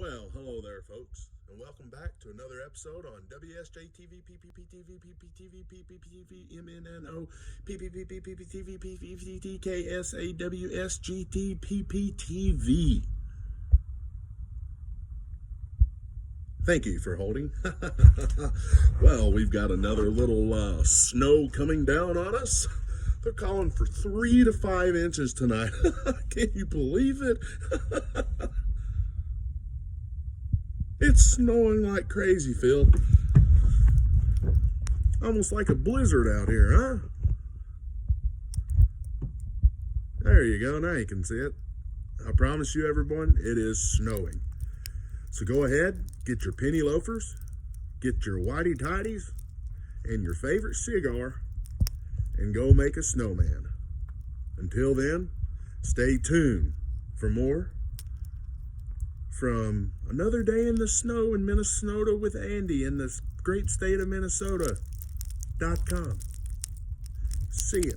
Well, hello there, folks, and welcome back to another episode on WSJTV, PPPTV, PPTV, PPPTV, MNNO, PPPPPTV, PPTKSAWSGT, PPTV. Thank you for holding. Well, we've got another little snow coming down on us. They're calling for 3 to 5 inches tonight. Can you believe it? It's snowing like crazy, Phil. Almost like a blizzard out here, huh? There you go. Now you can see it. I promise you, everyone, it is snowing. So go ahead, get your penny loafers, get your whitey tidies, and your favorite cigar, and go make a snowman. Until then, stay tuned for more from Another Day in the Snow in Minnesota with Andy in the great state of Minnesota.com. See ya.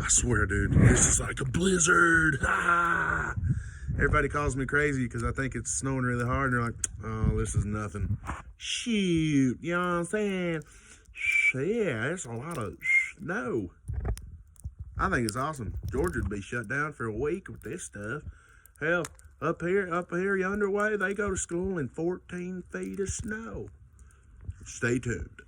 I swear, dude, this is like a blizzard. Ah! Everybody calls me crazy because I think it's snowing really hard, and they're like, oh, this is nothing. Shoot, you know what I'm saying? Yeah, it's a lot of snow. I think it's awesome. Georgia would be shut down for a week with this stuff. Hell, up here yonder way, they go to school in 14 feet of snow. Stay tuned.